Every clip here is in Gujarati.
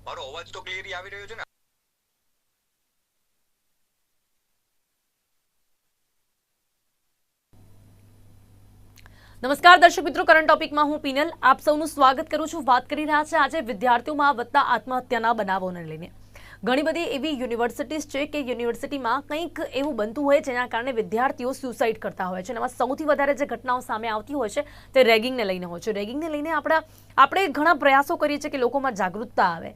મારો અવાજ તો ક્લિયરલી આવી રહ્યો છે ને? નમસ્કાર દર્શક મિત્રો, કરંટ ટોપિકમાં હું પીનલ આપ સૌનું સ્વાગત કરું છું. વાત કરી રહ્યા છે આજે વિદ્યાર્થીઓમાં વધતા આત્મહત્યાના બનાવોને લઈને. ઘણી બધી એવી યુનિવર્સિટીઝ છે કે યુનિવર્સિટીમાં કંઈક એવું બનતું હોય જેના કારણે વિદ્યાર્થીઓ સુસાઇડ કરતા હોય છે. એમાં સૌથી વધારે જે ઘટનાઓ સામે આવતી હોય છે તે રેગિંગને લઈને હોય છે. રેગિંગને લઈને આપણે ઘણા પ્રયાસો કરીએ છીએ કે લોકોમાં જાગૃતતા આવે.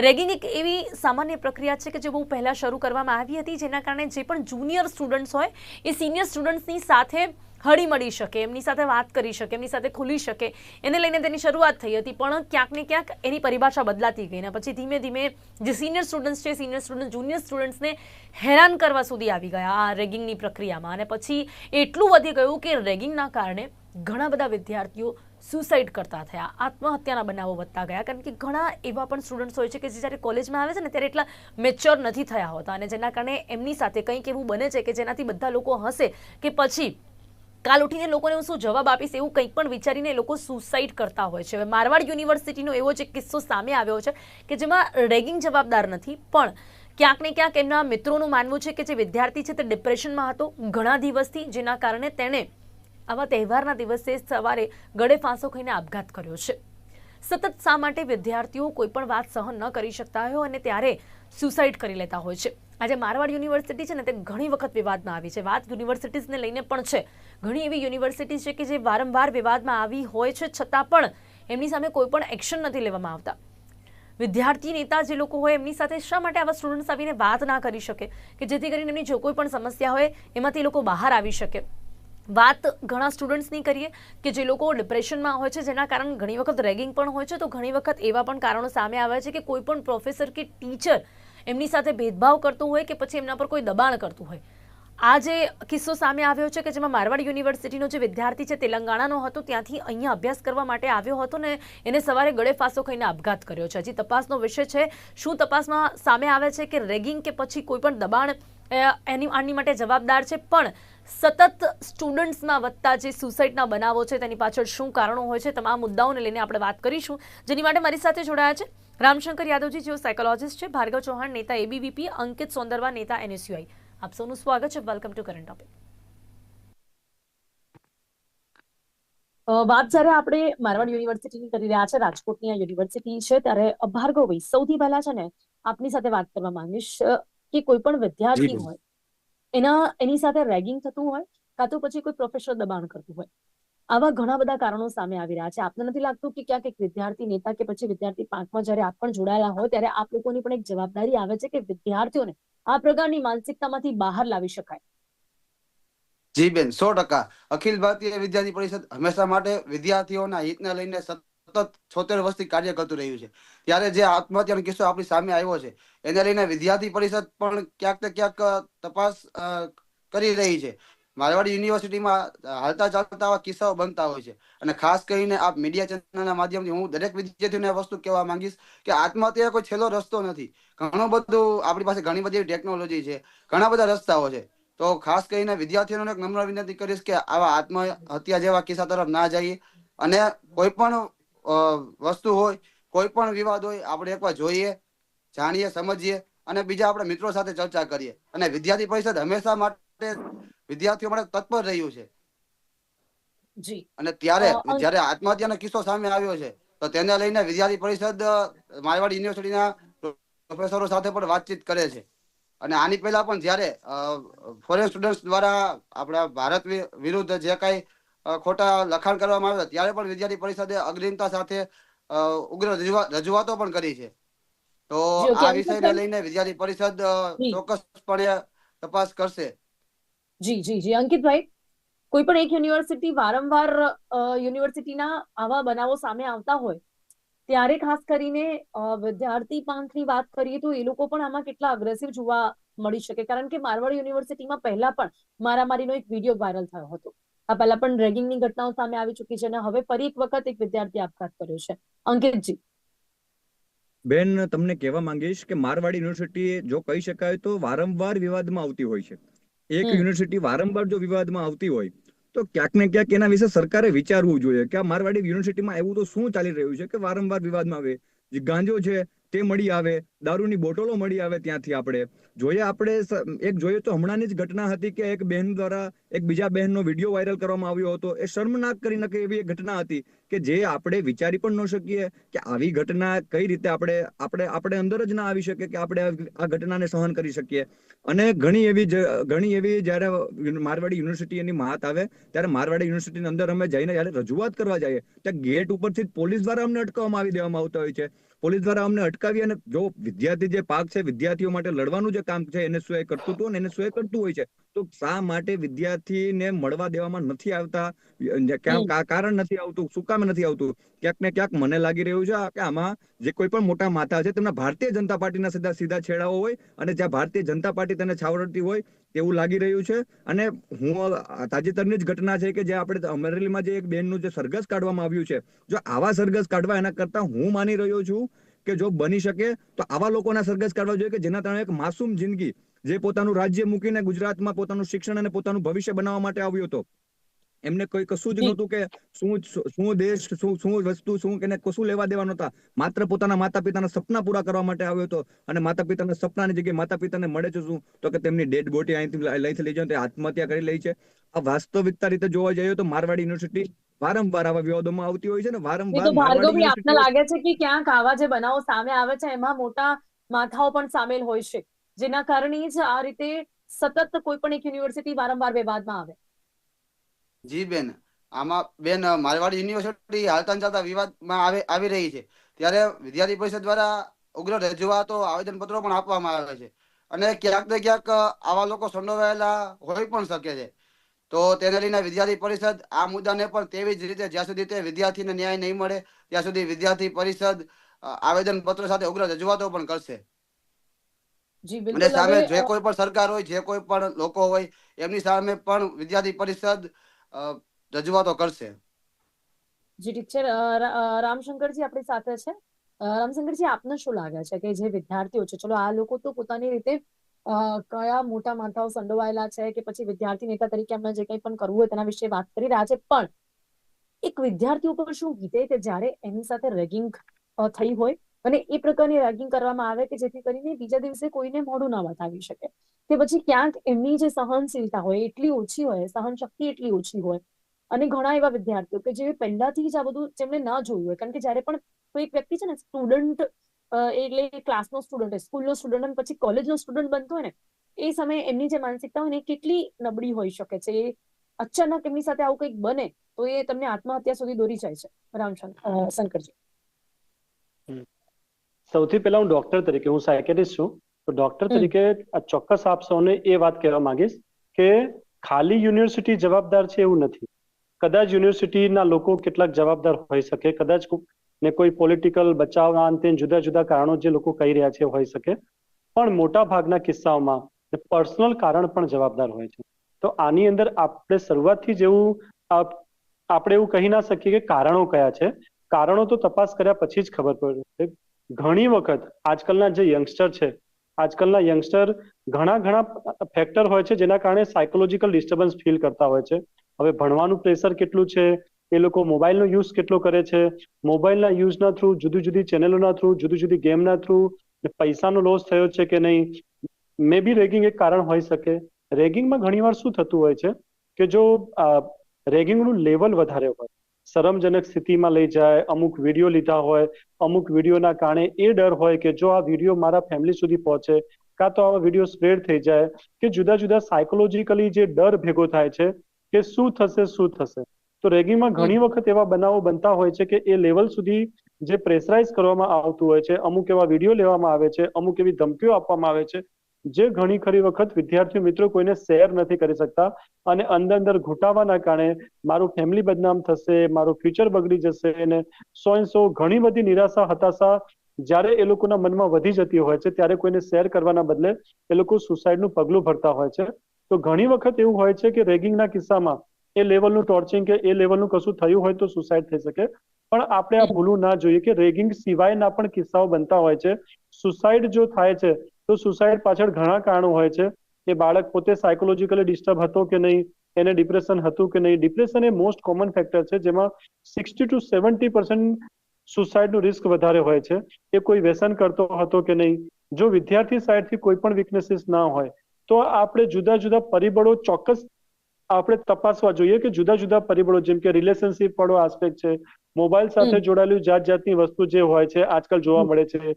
રેગિંગ એક એવી સામાન્ય પ્રક્રિયા છે કે જે બહુ પહેલાં શરૂ કરવામાં આવી હતી, જેના કારણે જે પણ જુનિયર સ્ટુડન્ટ્સ હોય એ સિનિયર સ્ટુડન્ટ્સની સાથે હળી મળી શકે, એમની સાથે વાત કરી શકે, એમની સાથે ખુલી શકે, એને લઈને તેની શરૂઆત થઈ હતી. પણ ક્યાંક ને ક્યાંક એની પરિભાષા બદલાતી ગઈ ને પછી ધીમે ધીમે જે સિનિયર સ્ટુડન્ટ્સ છે, સિનિયર સ્ટુડન્ટ જુનિયર સ્ટુડન્ટ્સને હેરાન કરવા સુધી આવી ગયા આ રેગિંગની પ્રક્રિયામાં. અને પછી એટલું વધી ગયું કે રેગિંગના કારણે ઘણા બધા વિદ્યાર્થીઓ સુસાઇડ કરતા થયા, આત્મહત્યાના બનાવો વધતા ગયા. કારણ કે ઘણા એવા પણ સ્ટુડન્ટ્સ હોય છે કે જે જ્યારે કોલેજમાં આવે છે ને ત્યારે એટલા મેચ્યોર નથી થયા હોતા, અને જેના કારણે એમની સાથે કંઈક એવું બને છે કે જેનાથી બધા લોકો હસે કે પછી કાલ ઉઠીને લોકોને હું શું જવાબ આપીશ એવું કંઈક પણ વિચારીને લોકો સુસાઇડ કરતા હોય છે. હવે મારવાડ યુનિવર્સિટીનો એવો જ એક કિસ્સો સામે આવ્યો છે કે જેમાં રેગિંગ જવાબદાર નથી, પણ ક્યાંક ને ક્યાંક એમના મિત્રોનું માનવું છે કે જે વિદ્યાર્થી છે તે ડિપ્રેશનમાં હતો ઘણા દિવસથી, જેના કારણે તેણે આવા તહેવારના દિવસે સવારે ગળે ફાંસો ખાઈને આપઘાત કર્યો છે. સતત શા માટે વિદ્યાર્થીઓ કોઈ પણ વાત સહન ન કરી શકતા હોય અને ત્યારે સુસાઇડ કરી લેતા હોય છે? આજે મારવાડ યુનિવર્સિટી છે ને તે ઘણી વખત વિવાદમાં આવી છે. વાત યુનિવર્સિટીઝને લઈને પણ છે. ઘણી એવી યુનિવર્સિટી છે કે જે વારંવાર વિવાદમાં આવી હોય છે, છતાં પણ એમની સામે કોઈ પણ એક્શન નથી લેવામાં આવતા. વિદ્યાર્થી નેતા જે લોકો હોય એમની સાથે શા માટે આવા સ્ટુડન્ટ્સ આવીને વાત ના કરી શકે કે જેથી કરીને એમની જો કોઈ પણ સમસ્યા હોય એમાંથી એ લોકો બહાર આવી શકે? વાત ઘણા સ્ટુડન્ટ્સની કરીએ કે જે લોકો ડિપ્રેશનમાં હોય છે, જેના કારણે ઘણી વખત રેગિંગ પણ હોય છે, તો ઘણી વખત એવા પણ કારણો સામે આવે છે કે કોઈ પણ પ્રોફેસર કે ટીચર એમની સાથે ભેદભાવ કરતું હોય કે પછી એમના પર કોઈ દબાણ કરતું હોય. આ જે કિસ્સો સામે આવ્યો છે કે જેમાં મારવાડ યુનિવર્સિટીનો જે વિદ્યાર્થી છે તેલંગાણાનો હતો, ત્યાંથી અહીંયા અભ્યાસ કરવા માટે આવ્યો હતો ને એને સવારે ગળે ફાંસો ખાઈને આપઘાત કર્યો છે. હજી તપાસનો વિષય છે. શું તપાસમાં સામે આવે છે કે રેગિંગ કે પછી કોઈ પણ દબાણ આની માટે જવાબદાર છે? પણ સતત સ્ટુડન્ટ્સમાં વધતા જે સુસાઇડના બનાવો છે તેની પાછળ શું કારણો હોય છે, તમામ મુદ્દાઓને લઈને આપણે વાત કરીશું. જેની માટે મારી સાથે જોડાયા છે રામશંકર યાદવજી, જેઓ સાયકોલોજીસ્ટ છે, ભાર્ગવ ચૌહાણ નેતા એબીવીપી, અંકિત સોંદરવા નેતા એનએસયુઆઈ. આપ સૌનું સ્વાગત છે. Welcome to current topic. વાત જ્યારે આપણે મારવાડ યુનિવર્સિટીની કરી રહ્યા છે, રાજકોટની આ યુનિવર્સિટી છે, ત્યારે ભાર્ગવભાઈ સૌથી પહેલા છે ને આપની સાથે વાત કરવા માંગીશ કે કોઈ પણ વિદ્યાર્થી હોય એની સાથે રેગિંગ થતું હોય કાં તો પછી કોઈ પ્રોફેસર દબાણ કરતું હોય, આવા ઘણા બધા કારણો સામે આવી રહ્યા છે. આપને નથી લાગતું કે ક્યાંક એક વિદ્યાર્થી નેતા કે પછી વિદ્યાર્થી પાંખમાં જયારે આપ પણ જોડાયેલા હોય ત્યારે આપ લોકોની પણ એક જવાબદારી આવે છે કે વિદ્યાર્થીઓને આ પ્રકારની માનસિકતામાંથી બહાર લાવી શકાય? જી બેન, 100%. અખિલ ભારતીય વિદ્યાર્થી પરિષદ હંમેશા માટે વિદ્યાર્થીઓના હિતને લઈને સતત 76 વર્ષથી કાર્ય કરતું રહ્યું છે. ત્યારે જે આત્મહત્યાનો કિસ્સો આપણી સામે આવ્યો છે એને લઈને વિદ્યાર્થી પરિષદ પણ ક્યાંક ને ક્યાંક તપાસ કરી રહી છે. મારવાડ યુનિવર્સિટીમાં હાલતા ચાલતા આવા કિસ્સાઓ બનતા હોય છે, અને ખાસ કરીને આપ મીડિયા ચેનલના માધ્યમથી હું દરેક વિદ્યાર્થીઓને વસ્તુ કહેવા માંગીશ કે આત્મહત્યા કોઈ છેલ્લો રસ્તો નથી. ઘણું બધું આપણી પાસે ઘણી બધી ટેકનોલોજી છે, ઘણા બધા રસ્તાઓ છે. તો ખાસ કરીને વિદ્યાર્થીઓને એક નમ્ર વિનંતી કરીશ કે આવા આત્મહત્યા જેવા કિસ્સા તરફ ના જઈએ, અને કોઈ પણ વસ્તુ હોય, કોઈ પણ વિવાદ હોય, આપણે એકવાર જોઈએ, જાણીએ, સમજીએ અને બીજા આપણા મિત્રો સાથે ચર્ચા કરીએ. અને વિદ્યાર્થી પરિષદ હંમેશા માટે વિદ્યાર્થીઓ માટે તત્પર રહ્યું છે. અને ત્યારે જયારે આત્મહત્યાનો કિસ્સો સામે આવ્યો છે તો તેને લઈને વિદ્યાર્થી પરિષદ મારવાડ યુનિવર્સિટીના પ્રોફેસરો સાથે પણ વાતચીત કરે છે. અને આની પહેલા પણ જયારે ફોરેન સ્ટુડન્ટ દ્વારા આપણા ભારત વિરુદ્ધ જે કઈ ખોટા લખાણ કરવામાં આવ્યા ત્યારે પણ વિદ્યાર્થી પરિષદે અગ્રિમતા સાથે ઉગ્ર રજૂઆતો પણ કરી છે. તો આ વિષયને લઈને વિદ્યાર્થી પરિષદ ચોક્કસપણે તપાસ કરશે. જી જી જી અંકિતભાઈ, કોઈ પણ એક યુનિવર્સિટી વારંવાર યુનિવર્સિટીના આવા બનાવો સામે આવતા હોય ત્યારે ખાસ કરીને વિદ્યાર્થી પાંખની વાત કરીએ તો એ લોકો પણ આમાં કેટલા અગ્રેસિવ જોવા મળી શકે? કારણ કે મારવાડ યુનિવર્સિટીમાં પહેલા પણ મારામારીનો એક વિડીયો વાયરલ થયો હતો. આ પહેલા પણ રેગિંગની ઘટનાઓ સામે આવી ચૂકી છે અને હવે ફરી એક વખત એક વિદ્યાર્થી આપઘાત કર્યો છે. અંકિતજી. બેન, તમને કહેવા માંગીશ કે મારવાડ યુનિવર્સિટી જો કહી શકાય તો વારંવાર વિવાદમાં આવતી હોય છે. એક યુનિવર્સિટી વારંવાર જો વિવાદમાં આવતી હોય તો ક્યાંક ને ક્યાંક એના વિશે સરકારે વિચારવું જોઈએ કે આ મારવાડી યુનિવર્સિટીમાં એવું તો શું ચાલી રહ્યું છે કે વારંવાર વિવાદમાં આવે? જે ગાંજો છે તે મળી આવે, દારૂની બોટલો મળી આવે ત્યાંથી આપણે જોઈએ તો હમણાંની જ ઘટના હતી કે એક બહેન દ્વારા એક બીજા બહેનનો વિડીયો વાયરલ કરવામાં આવ્યો હતો. એ શર્મનાક કરી નાખે એવી એક ઘટના હતી કે જે આપણે વિચારી પણ ન શકીએ કે આવી ઘટના કઈ રીતે આપણે અંદર જ ના આવી શકે કે આપણે આ ઘટનાને સહન કરી શકીએ. અને ઘણી એવી જયારે મારવાડી યુનિવર્સિટી એની માત આવે ત્યારે મારવાડી યુનિવર્સિટીની અંદર અમે જઈને જયારે રજૂઆત કરવા જઈએ ત્યાં ગેટ ઉપરથી પોલીસ દ્વારા અમને અટકાવવામાં આવી દેવામાં આવતા હોય છે. પોલીસ દ્વારા અમને અટકાવી, અને જો વિદ્યાર્થી જે પાક છે, વિદ્યાર્થીઓ માટે લડવાનું જે કામ છે NSUI કરતું હતું અને NSUI કરતું હોય છે, તો શા માટે વિદ્યાર્થીને મળવા દેવામાં નથી આવતા? કારણ નથી આવતું, શું કામ નથી આવતું? ક્યાંક ને ક્યાંક મને લાગી રહ્યું છે કે આમાં જે કોઈ પણ મોટા માથા છે તેમના ભારતીય જનતા પાર્ટીના સીધા છેડાઓ હોય, અને જ્યાં ભારતીય જનતા પાર્ટી તેને છાવરતી હોય તેવું લાગી રહ્યું છે. અને હું તાજેતરની જ ઘટના છે કે જે આપણે અમરેલીમાં જે એક બેનનું જે સરઘસ કાઢવામાં આવ્યું છે, જો આવા સરઘસ કાઢવા એના કરતા હું માની રહ્યો છું કે જો બની શકે તો આવા લોકોના સરઘસ કાઢવા જોઈએ કે જેના કારણે એક માસૂમ જિંદગી, જે પોતાનું રાજ્ય મૂકીને ગુજરાતમાં પોતાનું શિક્ષણ અને પોતાનું ભવિષ્ય બનાવવા માટે આવ્યો હતો, એમને કોઈ કશું જ નહોતું કે શું દેશ, શું વસ્તુ, શું કે કશું લેવા દેવા નહોતા. માત્ર પોતાના માતા પિતાના સપના પૂરા કરવા માટે આવ્યો હતો. અને માતા પિતાના સપનાની જગ્યાએ માતા પિતાને મળે છે શું? તો કે તેમની ડેડ બોડી અહીંથી લઈ જાય તે આત્મહત્યા કરી લે છે. આ વાસ્તવિકતા રીતે જોવા જઈએ તો મારવાડી યુનિવર્સિટી વારંવાર આવા વિવાદોમાં આવતી હોય છે ને વારંવાર ભાર્ગવભાઈ, આપને લાગે છે કે ક્યાંક આવા જે બનાવો સામે આવે છે એમાં મોટા માથાઓ પણ સામેલ હોય છે, જેના કારણે જ આ રીતે સતત કોઈ પણ એક યુનિવર્સિટી વારંવાર વિવાદમાં આવે? જી બેન, આમાં બેન મારવાડી યુનિવર્સિટી હાલતા ચાલતા વિવાદમાં આવી રહી છે ત્યારે વિદ્યાર્થી પરિષદ દ્વારા ઉગ્ર રજૂઆતો, આવેદન પત્રો પણ આપવામાં આવે છે. અને ક્યાંક ને ક્યાંક આવા લોકો સંડોવાયેલા હોઈ પણ શકે છે. તો તેને લઈને વિદ્યાર્થી પરિષદ આ મુદ્દાને પણ તેવી જ રીતે જ્યાં સુધી તે વિદ્યાર્થીને ન્યાય નહીં મળે ત્યાં સુધી વિદ્યાર્થી પરિષદ આવેદન પત્ર સાથે ઉગ્ર રજૂઆતો પણ કરશે. અને સામે જે કોઈ પણ સરકાર હોય, જે કોઈ પણ લોકો હોય, એમની સામે પણ વિદ્યાર્થી પરિષદ રજૂઆતો કરશે. જી ઠીક છે. રામશંકરજી આપણી સાથે છે. રામશંકરજી, આપને શું લાગે છે કે જે વિદ્યાર્થીઓ છે, ચલો આ લોકો તો પોતાની રીતે કયા મોટા માથાઓ સંડોવાયેલા છે કે પછી વિદ્યાર્થી નેતા તરીકે એમને જે કંઈ પણ કરવું હોય તેના વિશે વાત કરી રહ્યા છે, પણ એક વિદ્યાર્થી ઉપર શું વીતે કે જ્યારે એની સાથે રેગિંગ થઈ હોય અને એ પ્રકારની રેગિંગ કરવામાં આવે કે જેથી કરીને બીજા દિવસે કોઈને મોઢું ના બતાવી શકે, કે પછી ક્યાંક એમની જે સહનશીલતા હોય એટલી ઓછી હોય, સહન શક્તિ એટલી ઓછી હોય. અને ઘણા એવા વિદ્યાર્થીઓ કે જે પહેલાથી જ આ બધું જેમને ના જોયું હોય, કારણ કે જયારે પણ કોઈ એક વ્યક્તિ છે ને સ્ટુડન્ટ એટલે ક્લાસનો સ્ટુડન્ટ, સ્કૂલનો સ્ટુડન્ટ અને પછી કોલેજનો સ્ટુડન્ટ બનતો હોય ને, એ સમયે એમની જે માનસિકતા હોય ને કેટલી નબળી હોઈ શકે છે. અચાનક એમની સાથે આવું કંઈક બને તો એ તમને આત્મહત્યા સુધી દોરી જાય છે. રામશંકરજી, સૌથી પહેલા હું ડોક્ટર તરીકે, હું સાયકેટ્રિસ્ટ છું, તો ડોક્ટર તરીકે આ ચોક્કસ આપ સૌને એ વાત કહેવા માંગીશ કે ખાલી યુનિવર્સિટી જવાબદાર છે એવું નથી. કદાચ યુનિવર્સિટીના લોકો કેટલાક જવાબદાર હોઈ શકે, કદાચ ને કોઈ પોલિટિકલ બચાવના અંતે જુદા જુદા કારણો જે લોકો કહી રહ્યા છે હોઈ શકે, પણ મોટા ભાગના કિસ્સાઓમાં પર્સનલ કારણ પણ જવાબદાર હોય છે. તો આની અંદર આપણે શરૂઆતથી જેવું આપણે એવું કહી ના શકીએ કે કારણો કયા છે. કારણો તો તપાસ કર્યા પછી જ ખબર પડે. ઘણી વખત આજકાલના જે યંગસ્ટર છે, આજકાલના યંગસ્ટર ઘણા ફેક્ટર હોય છે જેના કારણે સાયકોલોજીકલ ડિસ્ટર્બન્સ ફીલ કરતા હોય છે. હવે ભણવાનું પ્રેશર કેટલું છે, એ લોકો મોબાઈલનો યુઝ કેટલો કરે છે, મોબાઈલના યુઝના થ્રુ, જુદી જુદી ચેનલોના થ્રુ, જુદી જુદી ગેમના થ્રુ પૈસાનો લોસ થયો છે કે નહીં, મે બી રેગિંગ એક કારણ હોઈ શકે. રેગિંગમાં ઘણીવાર શું થતું હોય છે કે જો રેગિંગનું લેવલ વધારે હોય, શરમજનક સ્થિતિમાં લઈ જાય, અમુક વિડીયો લીધા હોય, અમુક વિડીયોના કારણે એ ડર હોય કે જો આ વિડીયો મારા ફેમિલી સુધી પહોંચે, કાં તો આવા વિડીયો સ્પ્રેડ થઈ જાય, કે જુદા જુદા સાયકોલોજીકલી જે ડર ભેગો થાય છે કે શું થશે. તો રેગિંગમાં ઘણી વખત એવા બનાવો બનતા હોય છે કે એ લેવલ સુધી જે પ્રેશરાઇઝ કરવામાં આવતું હોય છે, અમુક એવા વિડીયો લેવામાં આવે છે, અમુક એવી ધમકીઓ આપવામાં આવે છે જે ઘણી ખરી વખત વિદ્યાર્થીઓ મિત્રો કોઈને શેર નથી કરી શકતા, અને અંદર ઘૂંટાવાના કારણે મારું ફેમિલી બદનામ થશે, મારું ફ્યુચર બગડી જશે, અને સો ઘણી બધી નિરાશા, હતાશા જ્યારે એ લોકોના મનમાં વધી જતી હોય છે ત્યારે કોઈને શેર કરવાના બદલે એ લોકો સુસાઇડનું પગલું ભરતા હોય છે. તો ઘણી વખત એવું હોય છે કે રેગિંગના કિસ્સામાં એ લેવલનું ટોર્ચરિંગ કે એ લેવલનું કશું થયું હોય તો સુસાઇડ થઈ શકે, પણ આપણે આ ભૂલવું ના જોઈએ કે રેગિંગ સિવાયના પણ કિસ્સાઓ બનતા હોય છે. સુસાઇડ જો થાય છે તો સુસાઇડ પાછળ ઘણા કારણો હોય છે. એ બાળક પોતે સાયકોલોજીકલી ડિસ્ટર્બ હતો કે નહીં, એને ડિપ્રેશન હતું કે નહીં. ડિપ્રેશન એ મોસ્ટ કોમન ફેક્ટર છે જેમાં 60 to 70% સુસાઇડનું રિસ્ક વધારે હોય છે, એ કોઈ વ્યસન કરતો હતો કે નહીં. જો વિદ્યાર્થી સાઈડથી કોઈ પણ વીકનેસીસ ના હોય તો આપણે જુદા જુદા પરિબળો ચોક્કસ આપણે તપાસવા જોઈએ કે જુદા જુદા પરિબળો, જેમ કે રિલેશનશિપ વાળો આસ્પેક્ટ છે, મોબાઈલ સાથે જોડાયેલું જાત જાતની વસ્તુ જે હોય છે આજકાલ જોવા મળે છે.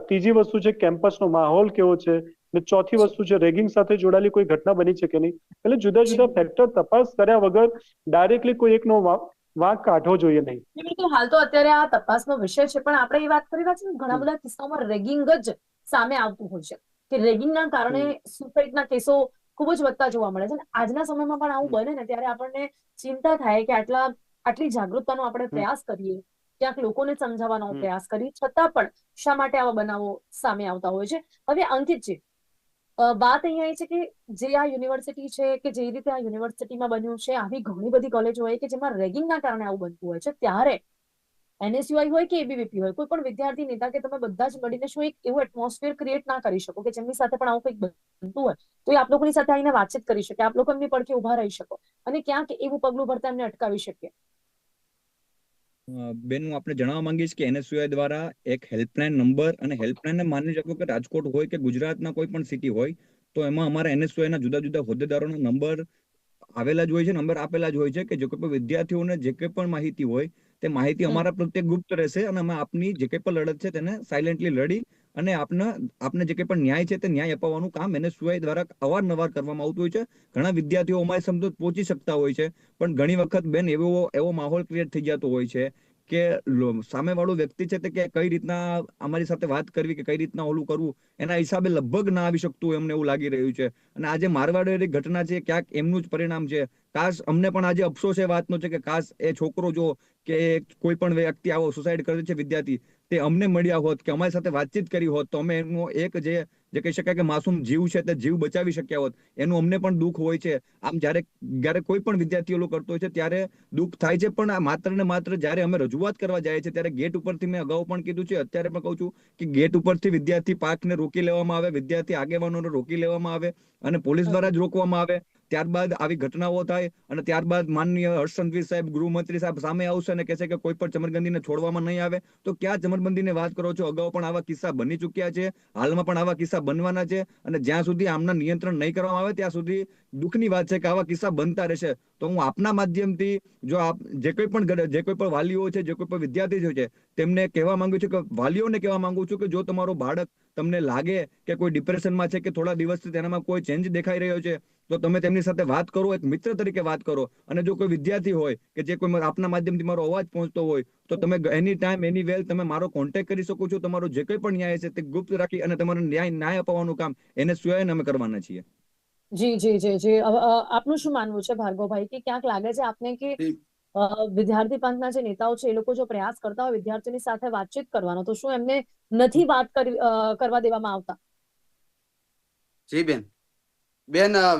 ત્રીજી વસ્તુ છે કેમ્પસનો માહોલ કેવો છે, ને ચોથી વસ્તુ છે રેગિંગ સાથે જોડાયેલી કોઈ ઘટના બની છે કે નહીં. એટલે જુદા જુદા ફેક્ટર તપાસ કર્યા વગર ડાયરેક્ટલી કોઈ એકનો વાંક કાઢવો જોઈએ નહીં. બિલકુલ, હાલ તો અત્યારે આ તપાસનો વિષય છે, પણ આપણે એ વાત કરી રહ્યા છીએ કે ઘણા બધા કિસ્સાઓમાં રેગિંગ જ સામે આવતું હોય છે, કે રેગિંગના કારણે સુસાઇડના કેસો ખૂબ જ વધતા જોવા મળે છે. અને આજના સમયમાં પણ આવું બને ને ત્યારે આપણને ચિંતા થાય કે આટલી જાગૃતતાનો આપણે પ્રયાસ કરીએ, ક્યાંક લોકોને સમજાવવાનો પ્રયાસ કરીએ, છતાં પણ શા માટે આવા બનાવો સામે આવતા હોય છે. હવે અંકિતજી, વાત અહીંયા એ છે કે જે આ યુનિવર્સિટી છે, કે જે રીતે આ યુનિવર્સિટીમાં બન્યું છે, આવી ઘણી બધી કોલેજો હોય કે જેમાં રેગિંગના કારણે આવું બનતું હોય છે, ત્યારે NSUI હોય કે ABVP હોય, કોઈ પણ વિદ્યાર્થી નેતા કે તમે બધા જ મળીને શું એક એવું એટમોસ્ફિયર ક્રિએટ ના કરી શકો કે જેમની સાથે પણ આવું કંઈક બનતું હોય તો એ આપ લોકોની સાથે આવીને વાતચીત કરી શકે, આપ લોકો એમની પડખે ઉભા રહી શકો અને ક્યાંક એવું પગલું ભરતા એમને અટકાવી શકીએ? બેન, હું આપણે જણાવવા માંગીશ કે NSUI દ્વારા એક હેલ્પલાઇન નંબર, અને હેલ્પલાઇન માની શકો કે રાજકોટ હોય કે ગુજરાતના કોઈ પણ સિટી હોય તો એમાં અમારા NSUI ના જુદા જુદા હોદ્દેદારોનો નંબર આવેલા જ હોય છે, નંબર આપેલા જ હોય છે, કે જે કોઈ પણ વિદ્યાર્થીઓને જે કંઈ પણ માહિતી હોય તે માહિતી અમારા પ્રત્યે ગુપ્ત રહેશે, અને અમે આપની જે કંઈ પણ લડત છે તેને સાયલેન્ટલી લડી અને આપને જે કંઈ પણ ન્યાય છે તે ન્યાય અપાવવાનું કામ NSUI દ્વારા અવારનવાર કરવામાં આવતું હોય છે. ઘણા વિદ્યાર્થીઓ અમારી સમજો પહોંચી શકતા હોય છે, પણ ઘણી વખત બેન એવો માહોલ ક્રિએટ થઈ જતો હોય છે કે સામેવાળો વ્યક્તિ છે તે કે કઈ રીતના અમારી સાથે વાત કરવી કે કઈ રીતના ઓલું કરવું એના હિસાબે લગભગ ના આવી શકતું એમને એવું લાગી રહ્યું છે. અને આજે મારવાડની ઘટના છે, ક્યાંક એમનું જ પરિણામ છે. કાશ અમને પણ આજે અફસોસ એ વાતનો છે કે કાશ એ છોકરો જો કે કોઈ પણ વ્યક્તિ આવો સુસાઇડ કરે છે વિદ્યાર્થી, તે અમને મળ્યા હોત કે અમારી સાથે વાતચીત કરી હોત તો અમે એમનો એક જે કહી શકાય કે માસૂમ જીવ છે તે જીવ બચાવી શક્યા હોત. એનું અમને પણ દુઃખ હોય છે. આમ જ્યારે કોઈ પણ વિદ્યાર્થી ઓલું કરતો હોય છે ત્યારે દુઃખ થાય છે, પણ માત્ર ને માત્ર જ્યારે અમે રજૂઆત કરવા જાય છે ત્યારે ગેટ ઉપરથી, મેં અગાઉ પણ કીધું છે, અત્યારે પણ કહું છું કે ગેટ ઉપરથી વિદ્યાર્થી પાર્કને રોકી લેવામાં આવે, વિદ્યાર્થી આગેવાનોને રોકી લેવામાં આવે અને પોલીસ દ્વારા જ રોકવામાં આવે. ત્યારબાદ આવી ઘટનાઓ થાય અને ત્યારબાદ માનનીય હર્ષ સંઘવી સાહેબ, ગૃહમંત્રી સાહેબ સામે આવશે અને કહેશે કે કોઈ પણ ચમરબંધીને છોડવામાં નહીં આવે. તો ક્યાં ચમરબંધીની વાત કરો છો? અગાઉ પણ આવા કિસ્સા બની ચૂક્યા છે, હાલમાં પણ આવા કિસ્સા બનવાના છે, અને જ્યાં સુધી આમના નિયંત્રણ નહીં કરવામાં આવે ત્યાં સુધી દુઃખની વાત છે કે આવા કિસ્સા બનતા રહેશે. તો હું આપના માધ્યમથી જો આપ જે કોઈ પણ વાલીઓ છે, જે કોઈ પણ વિદ્યાર્થી છે, તેમને કહેવા માંગુ છું કે વાલીઓને કહેવા માંગુ છું કે જો તમારો બાળક તમને લાગે કે કોઈ ડિપ્રેશનમાં છે કે થોડા દિવસથી તેનામાં કોઈ ચેન્જ દેખાઈ રહ્યો છે તો તમે તેમની સાથે વાત કરો, એક મિત્ર તરીકે વાત કરો. અને જો કોઈ વિદ્યાર્થી હોય કે જે કોઈ આપના માધ્યમથી મારો અવાજ પહોંચતો હોય તો તમે એની ટાઈમ એની વેલ તમે મારો કોન્ટેક્ટ કરી શકો છો. તમારો જે કંઈ પણ ન્યાય છે તે ગુપ્ત રાખી અને તમારો ન્યાય અપાવવાનું કામ NSUI અમે કરવાના છીએ. જી જી જી જી, આપનું શું માનવું છે ભાર્ગવભાઈ, કે ક્યાંક લાગે છે આપને કે વિદ્યાર્થી પંથના જે નેતાઓ છે એ લોકો જો પ્રયાસ કરતા હોય વિદ્યાર્થીઓની સાથે વાતચીત કરવાનો, તો શું એમને નથી વાત કરવા દેવામાં આવતા? જી બેન,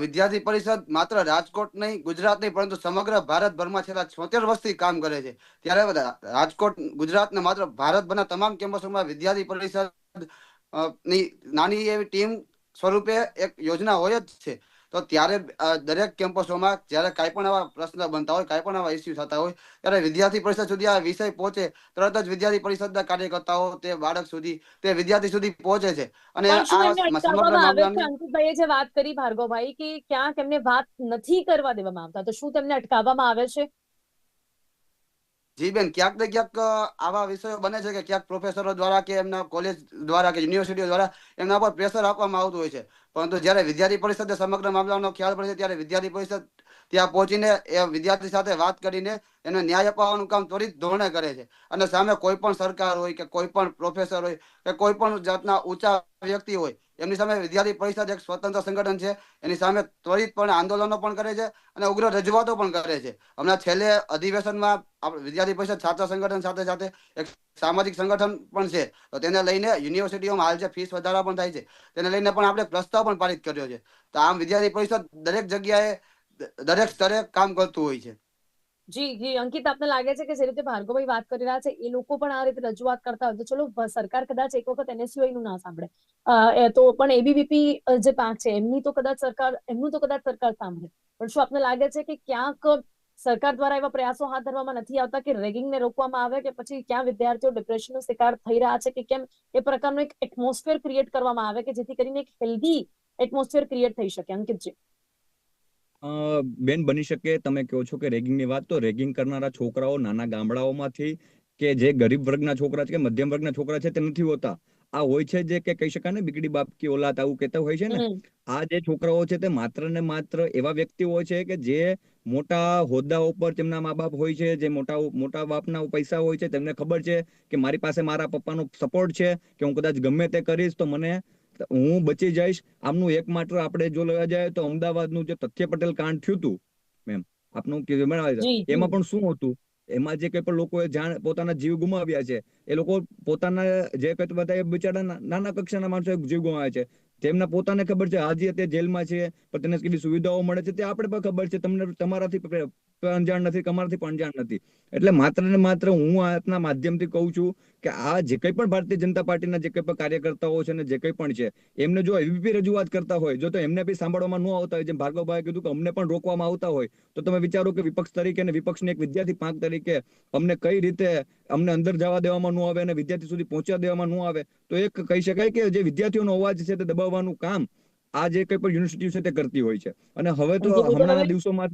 વિદ્યાર્થી પરિષદ માત્ર રાજકોટ નહીં, ગુજરાત નહીં, પરંતુ સમગ્ર ભારતભરમાં છેલ્લા 76 વર્ષથી કામ કરે છે. ત્યારે રાજકોટ, ગુજરાતના માત્ર ભારતભરના તમામ કેમ્પસોમાં વિદ્યાર્થી પરિષદ ની નાની એવી ટીમ સ્વરૂપે એક યોજના હોય જ છે. તો ત્યારે દરેક કેમ્પસોમાં જ્યારે કાંઈ પણ આવા પ્રશ્ન બનતા હોય, કાંઈ પણ આવા ઇસ્યુ થતા હોય, ત્યારે વિદ્યાર્થી પરિષદ સુધી આ વિષય પહોંચે, તરત જ વિદ્યાર્થી પરિષદના કાર્યકર્તાઓ તે બાળક સુધી, તે વિદ્યાર્થી સુધી પહોંચે છે. અને પણ શું એમને આ સમગ્ર અટકાવવામાં આવે છે? મામલાની અંકિતભાઈએ જે વાત કરી ભાર્ગવભાઈ કે ક્યાંક એમને વાત નથી કરવા દેવામાં આવતા, તો શું તેમને અટકાવવામાં આવે છે? જી બેન, ક્યાંક ને ક્યાંક આવા વિષયો બને છે કે ક્યાંક પ્રોફેસરો દ્વારા કે એમના કોલેજ દ્વારા કે યુનિવર્સિટીઓ દ્વારા એમના પર પ્રેશર આપવામાં આવતું હોય છે. પરંતુ જ્યારે વિદ્યાર્થી પરિષદે સમગ્ર મામલાનો ખ્યાલ પડે છે ત્યારે વિદ્યાર્થી પરિષદ ત્યાં પહોંચીને એ વિદ્યાર્થી સાથે વાત કરીને એને ન્યાય અપાવવાનું કામ ત્વરિત ધોરણે કરે છે. અને સામે કોઈ પણ સરકાર હોય કે કોઈ પણ પ્રોફેસર હોય કે કોઈ પણ જાતના ઊંચા વ્યક્તિ હોય, એમની સામે વિદ્યાર્થી પરિષદ એક સ્વતંત્ર સંગઠન છે, એની સામે ત્વરિતપણે આંદોલનો પણ કરે છે અને ઉગ્ર રજૂઆતો પણ કરે છે. હમણાં છેલ્લે અધિવેશનમાં વિદ્યાર્થી પરિષદ છાત્ર સંગઠન સાથે સાથે એક સામાજિક સંગઠન પણ છે, તો તેને લઈને યુનિવર્સિટીઓમાં હાલ જે ફીસ વધારા પણ થાય છે તેને લઈને પણ આપણે પ્રસ્તાવ પણ પારિત કર્યો છે. તો આમ વિદ્યાર્થી પરિષદ દરેક જગ્યાએ, દરેક સ્તરે કામ કરતું હોય છે. જી જી, અંકિત, આપને લાગે છે કે જે રીતે ભાર્ગવભાઈ વાત કરી રહ્યા છે એ લોકો પણ આ રીતે રજૂઆત કરતા હોય તો ચલો સરકાર કદાચ એક વખત NSUI નું ના સાંભળે તો પણ ABVP જે પાંચ છે એમનું તો કદાચ સરકાર સાંભળે, પણ શું આપને લાગે છે કે ક્યાંક સરકાર દ્વારા એવા પ્રયાસો હાથ ધરવામાં નથી આવતા કે રેગિંગને રોકવામાં આવે, કે પછી ક્યાં વિદ્યાર્થીઓ ડિપ્રેશનનો શિકાર થઈ રહ્યા છે કે કેમ એ પ્રકારનું એક એટમોસ્ફિયર ક્રિએટ કરવામાં આવે કે જેથી કરીને એક હેલ્ધી એટમોસ્ફિયર ક્રિએટ થઈ શકે? અંકિતજી. બેન, બની શકે તમે કહો છો કે રેગિંગની વાત, તો રેગિંગ કરનારા છોકરાઓ નાના ગામડાઓમાંથી કે જે ગરીબ વર્ગના છોકરા છે કે મધ્યમ વર્ગના છોકરા છે તે નથી હોતા. આ હોય છે જે કે કહી શકાય ને બીગડી બાપ કી ઓલાદ આવું કહેતા હોય છે ને. આ જે છોકરાઓ છે તે માત્ર ને માત્ર એવા વ્યક્તિઓ હોય છે કે જે મોટા હોદ્દાઓ પર તેમના મા બાપ હોય છે, જે મોટા બાપના પૈસા હોય છે, તેમને ખબર છે કે મારી પાસે મારા પપ્પાનો સપોર્ટ છે કે હું કદાચ ગમે તે કરીશ તો હું બચી જઈશ. આમનું એકમાત્ર આપણે જો લેવા જાય તો અમદાવાદનું જે તથ્ય પટેલ કાંડ થયું હતું મેમ, આપનું એમાં પણ શું હતું, એમાં જે કઈ પણ લોકોએ પોતાના જીવ ગુમાવ્યા છે એ લોકો પોતાના જે કઈ બધા બિચારા નાના કક્ષાના માણસો જીવ ગુમાવ્યા છે. તેમને પોતાને ખબર છે આજે તે જેલમાં છે, પણ તેને કેવી સુવિધાઓ મળે છે તે આપણે પણ ખબર છે. તમને તમારાથી અંજાણ નથી, અમારાથી પણ અંજાણ નથી. એટલે માત્ર ને માત્ર હું આપના માધ્યમથી કહું છું કે આ જે કઈ પણ ભારતીય જનતા પાર્ટીના જે કઈ પણ કાર્યકર્તાઓ છે ને જે કઈ પણ છે એમને જો એવી બી રજૂઆત કરતા હોય, જો તો એમને બી સાંભળવામાં ન આવતા હોય, જેમ ભાર્ગવભાઈએ કીધું કે અમને પણ રોકવામાં આવતા હોય, તો તમે વિચારો કે વિપક્ષ તરીકે અને વિપક્ષની એક વિદ્યાર્થી પાંખ તરીકે અમને કઈ રીતે અમને અંદર જવા દેવામાં ન આવે અને વિદ્યાર્થી સુધી પહોંચવા દેવામાં ન આવે. તો એક કહી શકાય કે જે વિદ્યાર્થીઓનો અવાજ છે તે દબાવવાનું કામ આ જે કઈ પણ યુનિવર્સિટી છે તે કરતી હોય છે. અને હવે તો હમણાંના દિવસોમાં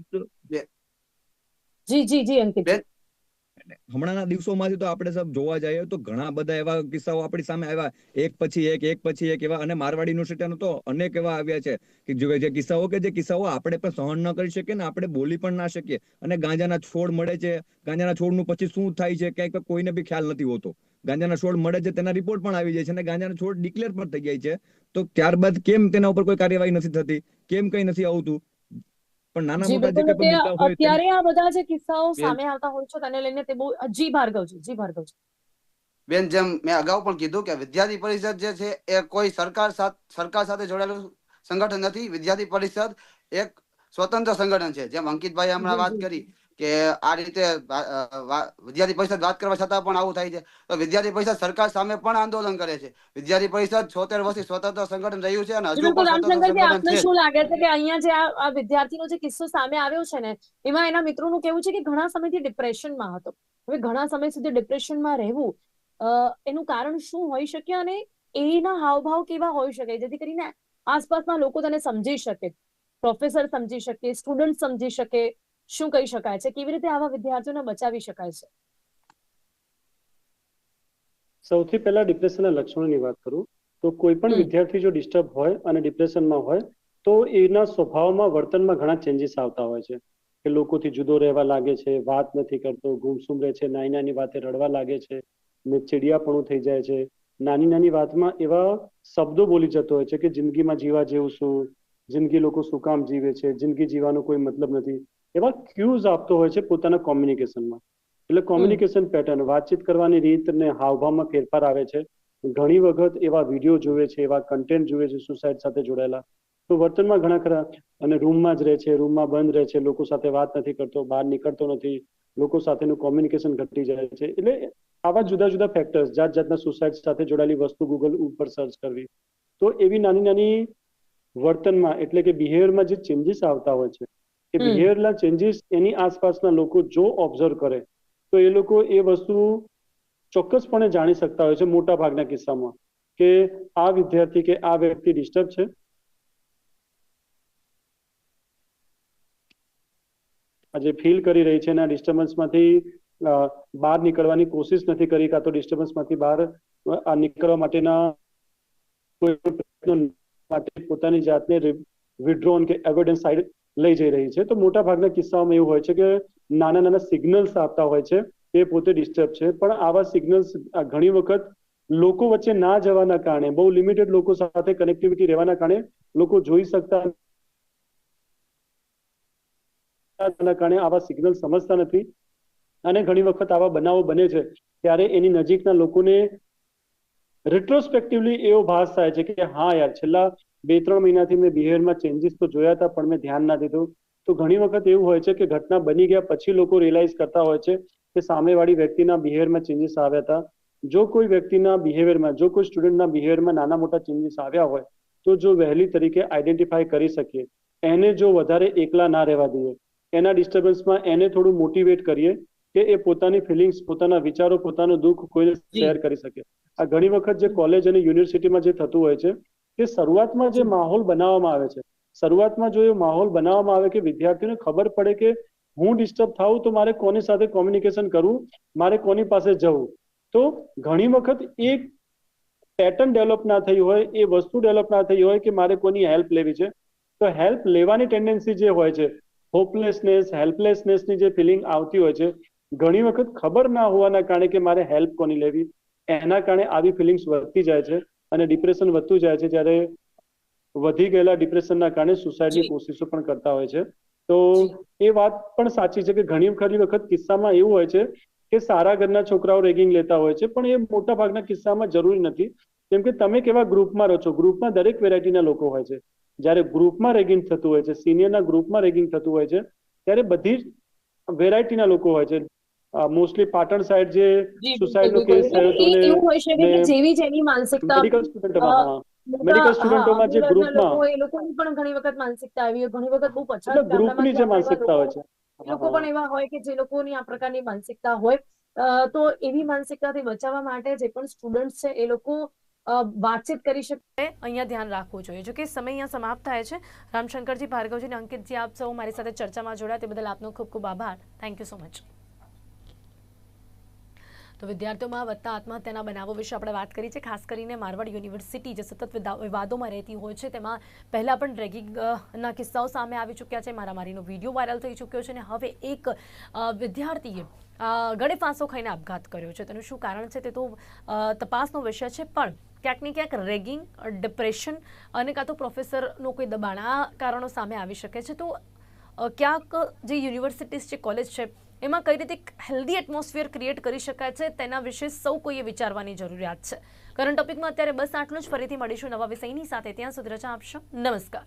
હમણાંના દિવસોમાંથી તો આપણે સબ જોવા જઈએ તો ઘણા બધા એવા કિસ્સાઓ આપણી સામે આવ્યા, એક પછી એક એવા. અને મારવાડી યુનિવર્સિટીનો તો અનેક એવા આવ્યા છે કે જે કિસ્સાઓ આપણે પણ સહન ન કરી શકીએ ને આપણે બોલી પણ ના શકીએ. અને ગાંજાના છોડ મળે છે, ગાંજાના છોડનું પછી શું થાય છે ક્યાંક કોઈને બી ખ્યાલ નથી હોતો. ગાંજાના છોડ મળે છે, તેના રિપોર્ટ પણ આવી જાય છે અને ગાંજાના છોડ ડિક્લેર પણ થઈ જાય છે. તો ત્યારબાદ કેમ તેના ઉપર કોઈ કાર્યવાહી નથી થતી, કેમ કઈ નથી આવતું? પણ નાના મોટા જે કઈ પણ મુદ્દા હોય અત્યારે આ બધા જે કિસ્સાઓ સામે આવતા હોય છે તેને લઈને તે બહુ ભાર્ગવજી. બેન, જેમ મેં અગાઉ પણ કીધું કે વિદ્યાર્થી પરિષદ જે છે એ કોઈ સરકાર સાથે જોડાયેલું સંગઠન નથી. વિદ્યાર્થી પરિષદ એક સ્વતંત્ર સંગઠન છે. જેમ અંકિતભાઈ હમણાં વાત કરી કે આ રીતે વિદ્યાર્થી પરિષદ વાત કરવા છતાં પણ આવું થાય છે, તો વિદ્યાર્થી પરિષદ સરકાર સામે પણ આંદોલન કરે છે. વિદ્યાર્થી પરિષદ 76 વર્ષથી સ્વતંત્ર સંગઠન રહ્યું છે અને હજુ પણ સ્વતંત્ર સંગઠન છે. શું લાગે છે કે અહીંયા જે આ વિદ્યાર્થીનો જે કિસ્સો સામે આવ્યો છે ને એમાં એના મિત્રોનું કેવું છે કે ઘણા સમયથી ડિપ્રેશનમાં હતો. હવે ઘણા સમય સુધી ડિપ્રેશનમાં રહેવું એનું કારણ શું હોઈ શકે અને એના હાવભાવ કેવા હોઈ શકે જેથી કરીને આસપાસના લોકો તેને સમજી શકે, પ્રોફેસર સમજી શકે, સ્ટુડન્ટ સમજી શકે? શું કહી શકાય છે, કેવી રીતે આવા વિદ્યાર્થીઓને બચાવી શકાય છે? સૌથી પહેલા ડિપ્રેશનના લક્ષણોની વાત કરું તો કોઈ પણ વિદ્યાર્થી જો ડિસ્ટર્બ હોય અને ડિપ્રેશનમાં હોય તો એના સ્વભાવમાં વર્તનમાં ઘણા ચેન્જીસ આવતા હોય છે કે લોકોથી જુદો રહેવા લાગે છે, વાત નથી કરતો, ગુમસુમ રહે છે, નાની નાની વાતે રડવા લાગે છે, ને ચીડિયાપણું થઈ જાય છે. નાની નાની વાતમાં એવા શબ્દો બોલી જતો હોય છે કે જિંદગીમાં જીવા જેવું શું, જિંદગી લોકો શું કામ જીવે છે, જિંદગી જીવાનો કોઈ મતલબ નથી. એવા ક્યુઝ આપતો હોય છે પોતાના કોમ્યુનિકેશનમાં. એટલે કોમ્યુનિકેશન પેટર્ન, વાતચીત કરવાની રીત ને હાવભાવમાં ફેરફાર આવે છે. ઘણી વખત એવા વિડીયો જોવે છે, એવા કન્ટેન્ટ જોવે છે સુસાઇડ સાથે જોડાયેલા, તો વર્તનમાં ઘણા ખરા. અને રૂમમાં જ રહે છે, રૂમમાં બંધ રહે છે, લોકો સાથે વાત નથી કરતો, બહાર નીકળતો નથી, લોકો સાથેનું કોમ્યુનિકેશન ઘટી જાય છે. એટલે આવા જુદા જુદા ફેક્ટર્સ, જાત જાતના સુસાઇડ સાથે જોડાયેલી વસ્તુ ગૂગલ ઉપર સર્ચ કરવી, તો એવી નાની નાની વર્તનમાં એટલે કે બિહેવિયરમાં જે ચેન્જીસ આવતા હોય છે એ બિહેવિયરના ચેન્જીસ એની આસપાસના લોકો જો ઓબ્ઝર્વ કરે તો એ લોકો એ વસ્તુ ચોક્કસપણે જાણી શકતા હોય છે મોટા ભાગના કિસ્સામાં કે આ વિદ્યાર્થી કે આ વ્યક્તિ ડિસ્ટર્બ છે. આજે ફીલ કરી રહી છે અને આ ડિસ્ટર્બન્સમાંથી બહાર નીકળવાની કોશિશ નથી કરી, કાં તો ડિસ્ટર્બન્સમાંથી બહાર નીકળવા માટેના કોઈ પ્રયત્નો માટે પોતાની જાતને વિડ્રોન કે એવોઇડન્સ સાઈડ લઈ જઈ રહી છે. તો મોટા ભાગના કિસ્સાઓમાં એવું હોય છે કે નાના નાના સિગ્નલ્સ આપતા હોય છે એ પોતે ડિસ્ટર્બ છે, પણ આવા સિગ્નલ્સ ઘણી વખત લોકો વચ્ચે ના જવાના કારણે, બહુ લિમિટેડ લોકો સાથે કનેક્ટિવિટી રહેવાના કારણે લોકો જોઈ શકતા કારણે આવા સિગ્નલ સમજતા નથી અને ઘણી વખત આવા બનાવો બને છે ત્યારે એની નજીકના લોકોને રેટ્રોસ્પેક્ટિવલી એવો ભાસ થાય છે કે હા યાર, છેલ્લા 2-3 મહિનાથી મેં બિહેવિયરમાં ચેન્જીસ તો જોયા હતા પણ મેં ધ્યાન ના દીધું. તો ઘણી વખત એવું હોય છે કે ઘટના બની ગયા પછી લોકો રિયલાઇઝ કરતા હોય છે કે સામેવાળી વ્યક્તિના બિહેવિયરમાં ચેન્જીસ આવ્યા હતા. જો કોઈ વ્યક્તિના બિહેવિયરમાં, જો કોઈ સ્ટુડન્ટના બિહેવિયરમાં નાના મોટા ચેન્જીસ આવ્યા હોય તો જો વહેલી તરીકે આઈડેન્ટિફાઈ કરી શકીએ, એને જો વધારે એકલા ના રહેવા દઈએ, એના ડિસ્ટર્બન્સમાં એને થોડું મોટિવેટ કરીએ કે એ પોતાની ફિલિંગ્સ, પોતાના વિચારો, પોતાનું દુઃખ કોઈને શેર કરી શકે. આ ઘણી વખત જે કોલેજ અને યુનિવર્સિટીમાં જે થતું હોય છે કે શરૂઆતમાં જે માહોલ બનાવવામાં આવે છે, શરૂઆતમાં જો એ માહોલ બનાવવામાં આવે કે વિદ્યાર્થીઓને ખબર પડે કે હું ડિસ્ટર્બ થાઉં તો મારે કોની સાથે કોમ્યુનિકેશન કરવું, મારે કોની પાસે જવું, તો ઘણી વખત એ પેટર્ન ડેવલપ ના થઈ હોય, એ વસ્તુ ડેવલપ ના થઈ હોય કે મારે કોની હેલ્પ લેવી છે, તો હેલ્પ લેવાની ટેન્ડન્સી જે હોય છે, હોપલેસનેસ, હેલ્પલેસનેસની જે ફિલિંગ આવતી હોય છે, ઘણી વખત ખબર ના હોવાના કારણે કે મારે હેલ્પ કોની લેવી, એના કારણે આવી ફિલિંગ્સ વધતી જાય છે અને ડિપ્રેશન વધતું જાય છે. જ્યારે વધી ગયેલા ડિપ્રેશનના કારણે સુસાઇડની કોશિશો પણ કરતા હોય છે. તો એ વાત પણ સાચી છે કે ઘણી વખત કિસ્સામાં એવું હોય છે કે સારા ઘરના છોકરાઓ રેગિંગ લેતા હોય છે, પણ એ મોટા ભાગના કિસ્સામાં જરૂરી નથી. કેમ કે તમે કેવા ગ્રુપમાં રહો છો, ગ્રુપમાં દરેક વેરાયટીના લોકો હોય છે. જ્યારે ગ્રુપમાં રેગિંગ થતું હોય છે, સિનિયરના ગ્રુપમાં રેગિંગ થતું હોય છે, ત્યારે બધી જ વેરાયટીના લોકો હોય છે. મોસ્ટલી પાટણ સાઈડ જે સુસાઇડનો કેસ થયો હતો ને એવું હોઈ શકે કે જેવી જેની માનસિકતા મેડિકલ સ્ટુડન્ટોમાં, મેડિકલ સ્ટુડન્ટોમાં જે ગ્રુપમાં એ લોકોની પણ ઘણી વખત માનસિકતા આવી હોય, ઘણી વખત બહુ પછાત એટલે ગ્રુપની જે માનસિકતા હોય છે, લોકો પણ એવા હોય કે જે લોકોની આ પ્રકારની માનસિકતા હોય. તો એવી માનસિકતાથી બચાવવા માટે જે પણ સ્ટુડન્ટ છે એ લોકો વાતચીત કરી શકે, અહીંયા ધ્યાન રાખવું જોઈએ. જો કે સમય અહીંયા સમાપ્ત થાય છે. રામશંકરજી, ભાર્ગવજી અને અંકિતજી, આપ સૌ મારી સાથે ચર્ચામાં જોડાયા તે બદલ આપનો ખૂબ ખૂબ આભાર. Thank you so much. તો વિદ્યાર્થીઓમાં વધતા આત્મહત્યાના બનાવો વિશે આપણે વાત કરી છે. ખાસ કરીને મારવાડ યુનિવર્સિટી જે સતત વિવાદોમાં રહેતી હોય છે, તેમાં પહેલા પણ રેગિંગના કિસ્સાઓ સામે આવી ચૂક્યા છે, મારામારીનો વિડીયો વાયરલ થઈ ચૂક્યો છે અને હવે એક વિદ્યાર્થીએ ગળે ફાંસો ખાઈને આપઘાત કર્યો છે. તેનું શું કારણ છે તે તો તપાસનો વિષય છે, પણ ક્યાંક ને ક્યાંક રેગિંગ, ડિપ્રેશન અને કાં તો પ્રોફેસરનો કોઈ દબાણ, આ કારણો સામે આવી શકે છે. તો ક્યાંક જે યુનિવર્સિટીઝ છે, કોલેજ છે, એમાં કઈ રીતે એક હેલ્ધી એટમોસ્ફિયર ક્રિએટ કરી શકાય છે તેના વિશે સૌ કોઈએ વિચારવાની જરૂરિયાત છે. કરંટ ટોપિકમાં અત્યારે બસ આટલું જ. ફરીથી મળીશું નવા વિષયની સાથે. ત્યાં સુધી રજા આપશો. નમસ્કાર.